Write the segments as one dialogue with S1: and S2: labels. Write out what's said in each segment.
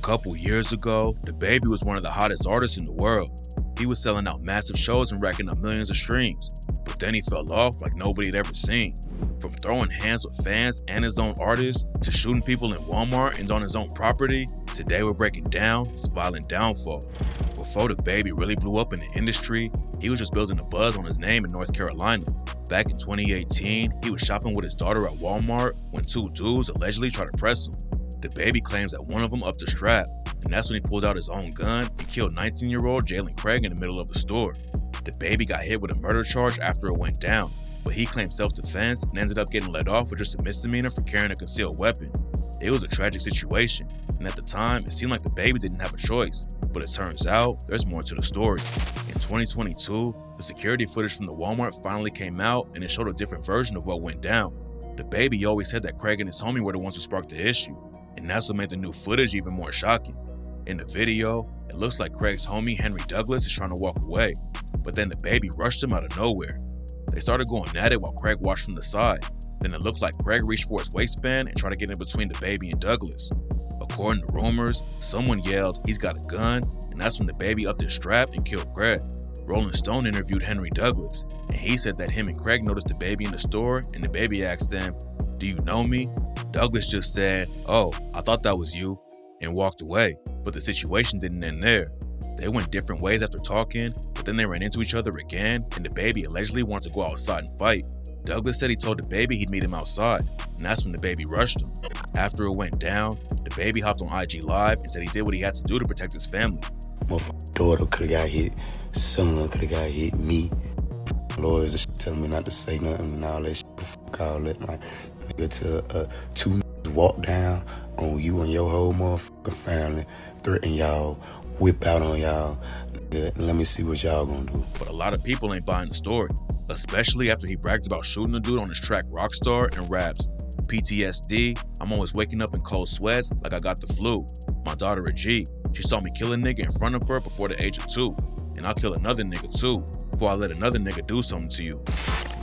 S1: couple years ago, DaBaby was one of the hottest artists in the world. He was selling out massive shows and racking up millions of streams. But then he fell off like nobody had ever seen. From throwing hands with fans and his own artists, to shooting people in Walmart and on his own property, today we're breaking down his violent downfall. Before DaBaby really blew up in the industry, he was just building a buzz on his name in North Carolina. Back in 2018, he was shopping with his daughter at Walmart when two dudes allegedly tried to press him. DaBaby claims that one of them upped the strap, and that's when he pulled out his own gun and killed 19-year-old Jalen Craig in the middle of the store. DaBaby got hit with a murder charge after it went down, but he claimed self-defense and ended up getting let off with just a misdemeanor for carrying a concealed weapon. It was a tragic situation, and at the time, it seemed like DaBaby didn't have a choice, but it turns out there's more to the story. In 2022, the security footage from the Walmart finally came out, and it showed a different version of what went down. DaBaby always said that Craig and his homie were the ones who sparked the issue, and that's what made the new footage even more shocking. In the video, it looks like Craig's homie Henry Douglas is trying to walk away, but then DaBaby rushed him out of nowhere. They started going at it while Craig watched from the side. Then it looked like Craig reached for his waistband and tried to get in between DaBaby and Douglas. According to rumors, someone yelled, "He's got a gun," and that's when DaBaby upped his strap and killed Craig. Rolling Stone interviewed Henry Douglas, and he said that him and Craig noticed DaBaby in the store, and DaBaby asked them, "Do you know me?" Douglas just said, "Oh, I thought that was you," and walked away, but the situation didn't end there. They went different ways after talking, but then they ran into each other again, and DaBaby allegedly wanted to go outside and fight. Douglas said he told DaBaby he'd meet him outside, and that's when DaBaby rushed him. After it went down, DaBaby hopped on IG Live and said he did what he had to do to protect his family.
S2: My daughter could've got hit, son could've got hit, me. Lawyers are telling me not to say nothing and all that shit. I'll let my nigga to two walk down on you and your whole motherfucking family, threaten y'all, whip out on y'all. Let me see what y'all gonna do.
S1: But a lot of people ain't buying the story, especially after he bragged about shooting the dude on his track Rockstar and raps, "PTSD, I'm always waking up in cold sweats like I got the flu. My daughter a G, she saw me kill a nigga in front of her before the age of 2. And I'll kill another nigga too, before I let another nigga do something to you."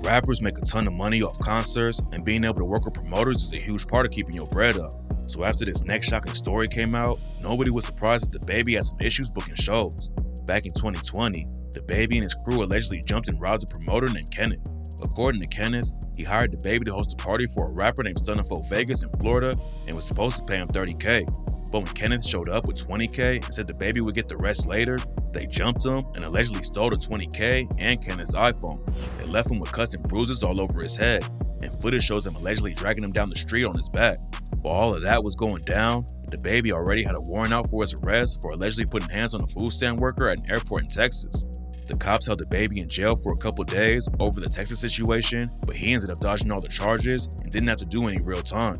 S1: Rappers make a ton of money off concerts, and being able to work with promoters is a huge part of keeping your bread up. So after this next shocking story came out, nobody was surprised that DaBaby had some issues booking shows. Back in 2020, DaBaby and his crew allegedly jumped and robbed a promoter named Kenneth. According to Kenneth, he hired DaBaby to host a party for a rapper named Stunnerfo Vegas in Florida and was supposed to pay him $30K. But when Kenneth showed up with $20K and said DaBaby would get the rest later, they jumped him and allegedly stole the $20K and Kenneth's iPhone. They left him with cuts and bruises all over his head, and footage shows him allegedly dragging him down the street on his back. While all of that was going down, DaBaby already had a warrant out for his arrest for allegedly putting hands on a food stand worker at an airport in Texas. The cops held DaBaby in jail for a couple days over the Texas situation, but he ended up dodging all the charges and didn't have to do any real time.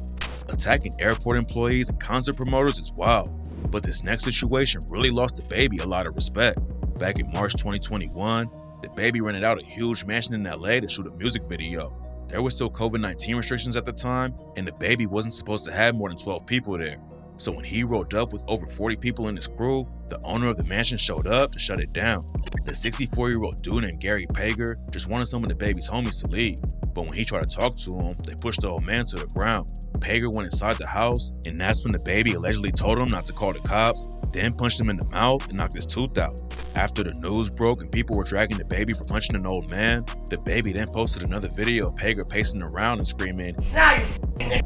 S1: Attacking airport employees and concert promoters is wild, but this next situation really lost DaBaby a lot of respect. Back in March 2021, DaBaby rented out a huge mansion in LA to shoot a music video. There were still COVID-19 restrictions at the time, and DaBaby wasn't supposed to have more than 12 people there. So when he rolled up with over 40 people in his crew, the owner of the mansion showed up to shut it down. The 64-year-old dude named Gary Pager just wanted some of DaBaby's homies to leave, but when he tried to talk to him, they pushed the old man to the ground. Pager went inside the house, and that's when DaBaby allegedly told him not to call the cops, then punched him in the mouth and knocked his tooth out. After the news broke and people were dragging DaBaby for punching an old man, DaBaby then posted another video of Pager pacing around and screaming, "Now you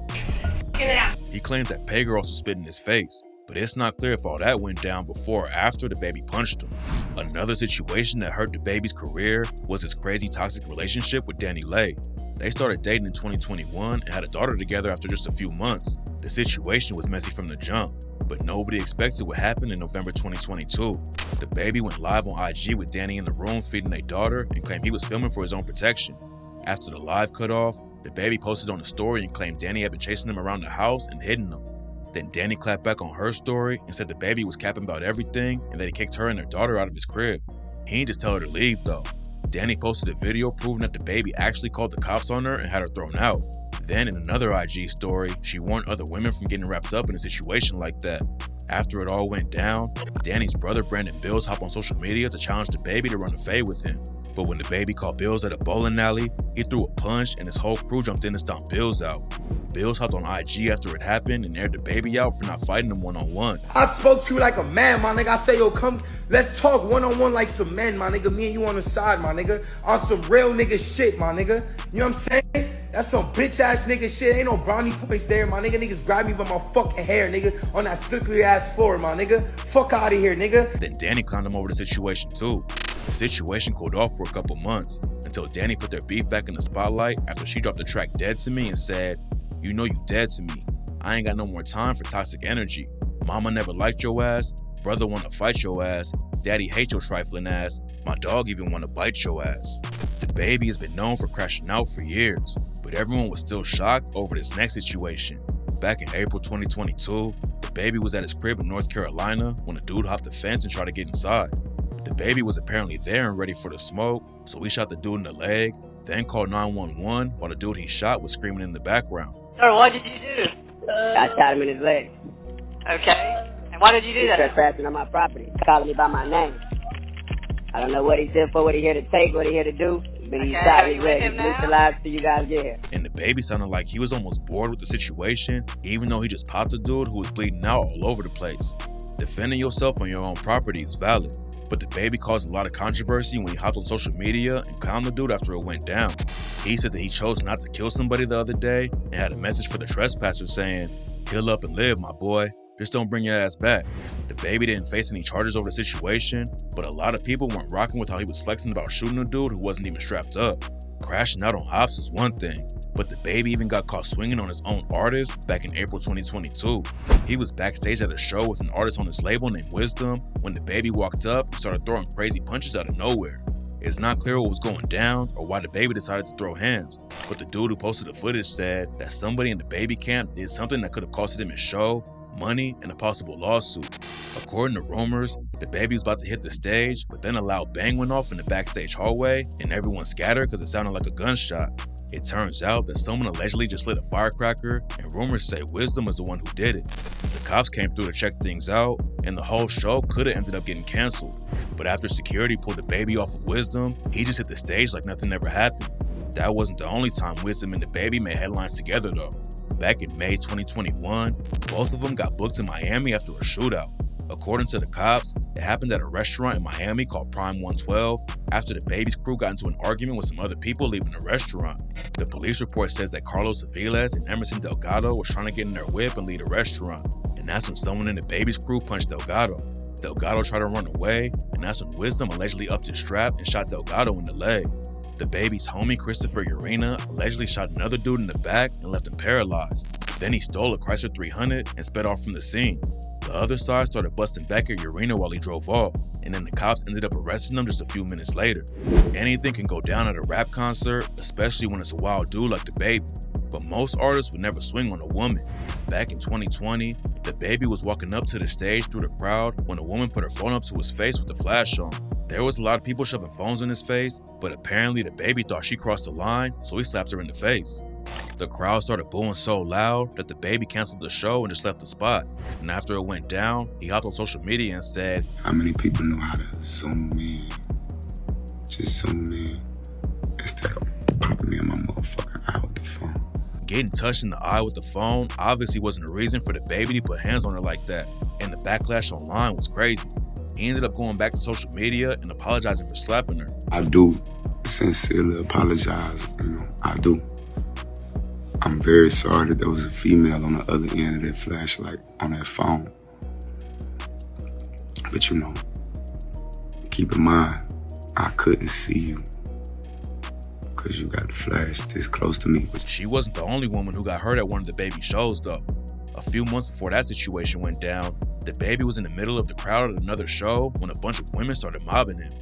S1: get out." He claims that Pager also spit in his face, but it's not clear if all that went down before or after DaBaby punched him. Another situation that hurt DaBaby's career was his crazy toxic relationship with Danny Lay. They started dating in 2021 and had a daughter together after just a few months. The situation was messy from the jump, but nobody expected what happened in November 2022. DaBaby went live on IG with Danny in the room feeding their daughter and claimed he was filming for his own protection. After the live cut off, DaBaby posted on the story and claimed Danny had been chasing him around the house and hitting him. Then Danny clapped back on her story and said DaBaby was capping about everything and that he kicked her and their daughter out of his crib. He didn't just tell her to leave though. Danny posted a video proving that DaBaby actually called the cops on her and had her thrown out. Then in another IG story, she warned other women from getting wrapped up in a situation like that. After it all went down, Danny's brother Brandon Bills hopped on social media to challenge DaBaby to run a fade with him. But when DaBaby caught Bills at a bowling alley, he threw a punch and his whole crew jumped in to stomp Bills out. Bills hopped on IG after it happened and aired DaBaby out for not fighting him one-on-one.
S3: I spoke to you like a man, my nigga. I say, yo, come, let's talk one-on-one like some men, my nigga. Me and you on the side, my nigga. On some real nigga shit, my nigga. You know what I'm saying? That's some bitch-ass nigga shit. Ain't no brownie points there, my nigga. Niggas grab me by my fucking hair, nigga, on that slippery-ass floor, my nigga. Fuck out of here, nigga.
S1: Then Danny clowned him over the situation, too. The situation cooled off for a couple months until Danny put their beef back in the spotlight after she dropped the track Dead to Me and said, "You know you dead to me. I ain't got no more time for toxic energy. Mama never liked your ass. Brother wanna fight your ass. Daddy hate your trifling ass. My dog even wanna bite your ass." DaBaby has been known for crashing out for years, but everyone was still shocked over this next situation. Back in April 2022, DaBaby was at his crib in North Carolina when a dude hopped the fence and tried to get inside. DaBaby was apparently there and ready for the smoke, so he shot the dude in the leg, then called 911 while the dude he shot was screaming in the background.
S4: Sir, what did you do?
S5: I shot him in his leg.
S4: Okay. And why did you do
S5: He's
S4: that?
S5: trespassing on my property, calling me by my name. I don't know what he's here for, what he here to take, what he here to do, but he shot
S4: are
S5: his
S4: you
S5: leg.
S4: with him
S5: He's
S4: now?
S5: neutralized till you guys get here.
S1: And DaBaby sounded like he was almost bored with the situation, even though he just popped a dude who was bleeding out all over the place. Defending yourself on your own property is valid, but DaBaby caused a lot of controversy when he hopped on social media and clowned the dude after it went down. He said that he chose not to kill somebody the other day and had a message for the trespasser saying, "Heal up and live, my boy. Just don't bring your ass back." DaBaby didn't face any charges over the situation, but a lot of people weren't rocking with how he was flexing about shooting a dude who wasn't even strapped up. Crashing out on Opps is one thing, but DaBaby even got caught swinging on his own artist back in April 2022. He was backstage at a show with an artist on his label named Wisdom when DaBaby walked up and started throwing crazy punches out of nowhere. It's not clear what was going down or why DaBaby decided to throw hands, but the dude who posted the footage said that somebody in DaBaby camp did something that could have costed him his show, money, and a possible lawsuit. According to rumors, DaBaby was about to hit the stage, but then a loud bang went off in the backstage hallway and everyone scattered because it sounded like a gunshot. It turns out that someone allegedly just lit a firecracker, and rumors say Wisdom was the one who did it. The cops came through to check things out, and the whole show could have ended up getting canceled. But after security pulled DaBaby off of Wisdom, he just hit the stage like nothing ever happened. That wasn't the only time Wisdom and DaBaby made headlines together though. Back in May 2021, both of them got booked in Miami after a shootout. According to the cops, it happened at a restaurant in Miami called Prime 112 after DaBaby's crew got into an argument with some other people leaving the restaurant. The police report says that Carlos Aviles and Emerson Delgado was trying to get in their whip and leave the restaurant, and that's when someone in DaBaby's crew punched Delgado. Delgado tried to run away, and that's when Wisdom allegedly upped his strap and shot Delgado in the leg. DaBaby's homie Christopher Urena allegedly shot another dude in the back and left him paralyzed. Then he stole a Chrysler 300 and sped off from the scene. The other side started busting back at Urena while he drove off, and then the cops ended up arresting him just a few minutes later. Anything can go down at a rap concert, especially when it's a wild dude like DaBaby. But most artists would never swing on a woman. Back in 2020, DaBaby was walking up to the stage through the crowd when a woman put her phone up to his face with the flash on. There was a lot of people shoving phones in his face, but apparently DaBaby thought she crossed the line, so he slapped her in the face. The crowd started booing so loud that DaBaby canceled the show and just left the spot. And after it went down, he hopped on social media and said,
S2: How many people know how to zoom in? Just zoom in instead of popping me in my motherfucking eye with the phone.
S1: Getting touched in the eye with the phone obviously wasn't a reason for DaBaby to put hands on her like that, and the backlash online was crazy. He ended up going back to social media and apologizing for slapping her.
S2: I do sincerely apologize, I do. I'm very sorry that there was a female on the other end of that flashlight on that phone. But keep in mind, I couldn't see you because you got the flash this close to me.
S1: She wasn't the only woman who got hurt at one of DaBaby's shows though. A few months before that situation went down, DaBaby was in the middle of the crowd at another show when a bunch of women started mobbing him.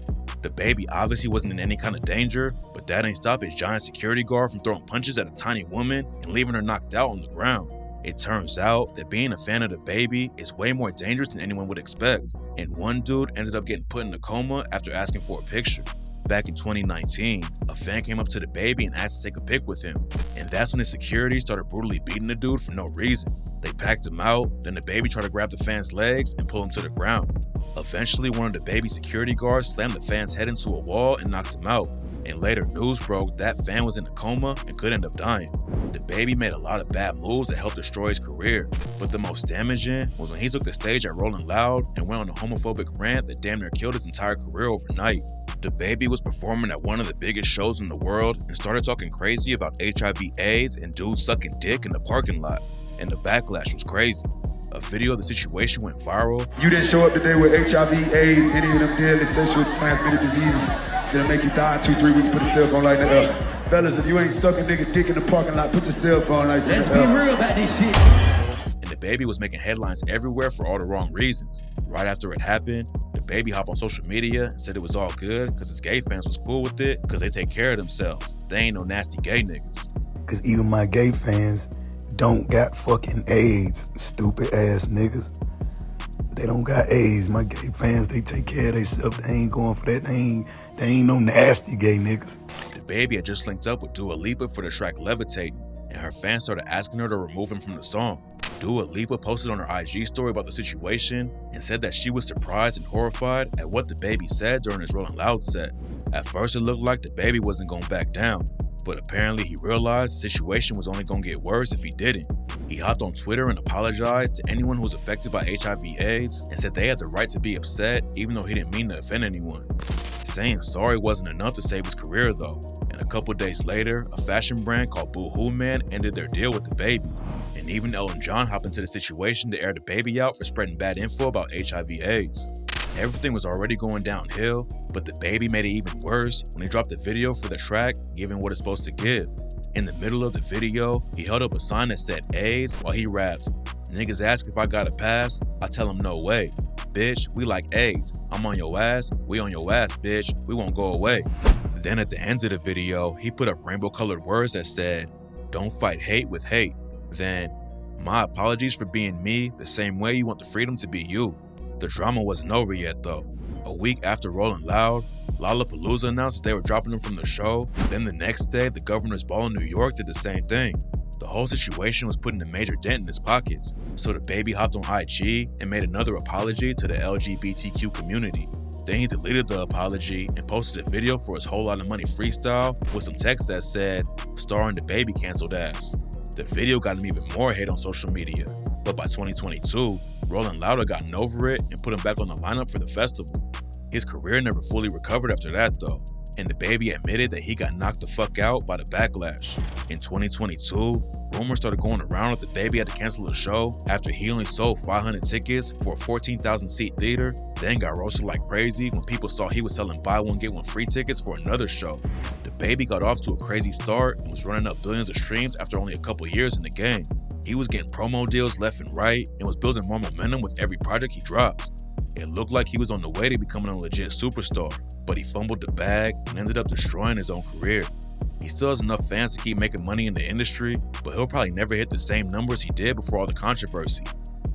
S1: DaBaby obviously wasn't in any kind of danger, but that ain't stopped his giant security guard from throwing punches at a tiny woman and leaving her knocked out on the ground. It turns out that being a fan of DaBaby is way more dangerous than anyone would expect, and one dude ended up getting put in a coma after asking for a picture. Back in 2019, a fan came up to DaBaby and asked to take a pic with him, and that's when his security started brutally beating the dude for no reason. They packed him out, then DaBaby tried to grab the fan's legs and pull him to the ground. Eventually, one of DaBaby's security guards slammed the fan's head into a wall and knocked him out. And later news broke that fan was in a coma and could end up dying. DaBaby made a lot of bad moves that helped destroy his career, but the most damaging was when he took the stage at Rolling Loud and went on a homophobic rant that damn near killed his entire career overnight. DaBaby was performing at one of the biggest shows in the world and started talking crazy about HIV/AIDS and dudes sucking dick in the parking lot, and the backlash was crazy. A video of the situation went viral.
S6: You didn't show up today with HIV/AIDS, any of them deadly sexually transmitted diseases that'll make you die in 2-3 weeks. Put a cell phone like that. Fellas, if you ain't sucking nigga dick in the parking lot, put your cell phone like that.
S7: Let's be real about this shit.
S1: And DaBaby was making headlines everywhere for all the wrong reasons. Right after it happened, DaBaby hopped on social media and said it was all good because his gay fans was cool with it because they take care of themselves. They ain't no nasty gay niggas.
S2: Cause even my gay fans don't got fucking AIDS, stupid ass niggas. They don't got AIDS. My gay fans, they take care of themselves. They ain't going for that. They ain't no nasty gay niggas.
S1: DaBaby had just linked up with Dua Lipa for the track Levitating, and her fans started asking her to remove him from the song. Dua Lipa posted on her IG story about the situation and said that she was surprised and horrified at what DaBaby said during his Rolling Loud set. At first it looked like DaBaby wasn't going back down, but apparently he realized the situation was only going to get worse if he didn't. He hopped on Twitter and apologized to anyone who was affected by HIV/AIDS and said they had the right to be upset even though he didn't mean to offend anyone. Saying sorry wasn't enough to save his career though, and a couple days later, a fashion brand called Boohoo Man ended their deal with DaBaby. And even Elton John hopped into the situation to air DaBaby out for spreading bad info about HIV/AIDS. Everything was already going downhill, but DaBaby made it even worse when he dropped a video for the track giving what it's supposed to give. In the middle of the video, he held up a sign that said AIDS while he rapped, "Niggas ask if I got a pass, I tell them no way. Bitch, we like AIDS. I'm on your ass, we on your ass, bitch, we won't go away." Then at the end of the video, he put up rainbow colored words that said, "Don't fight hate with hate." Then, "My apologies for being me the same way you want the freedom to be you." The drama wasn't over yet though. A week after Rolling Loud, Lollapalooza announced that they were dropping him from the show. Then the next day, the Governor's Ball in New York did the same thing. The whole situation was putting a major dent in his pockets, so DaBaby hopped on IG and made another apology to the LGBTQ community. Then he deleted the apology and posted a video for his Whole Lotta Money freestyle with some text that said, "Starring DaBaby canceled ass." The video got him even more hate on social media, but by 2022, Rolling Loud had gotten over it and put him back on the lineup for the festival. His career never fully recovered after that though, and DaBaby admitted that he got knocked the fuck out by the backlash. In 2022, rumors started going around that DaBaby had to cancel the show after he only sold 500 tickets for a 14,000 seat theater, then got roasted like crazy when people saw he was selling buy one get one free tickets for another show. DaBaby got off to a crazy start and was running up billions of streams after only a couple years in the game. He was getting promo deals left and right and was building more momentum with every project he dropped. It looked like he was on the way to becoming a legit superstar, but he fumbled the bag and ended up destroying his own career. He still has enough fans to keep making money in the industry, but he'll probably never hit the same numbers he did before all the controversy.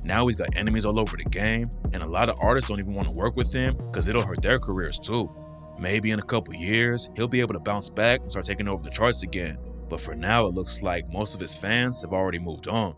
S1: Now he's got enemies all over the game, and a lot of artists don't even want to work with him because it'll hurt their careers too. Maybe in a couple years, he'll be able to bounce back and start taking over the charts again, but for now it looks like most of his fans have already moved on.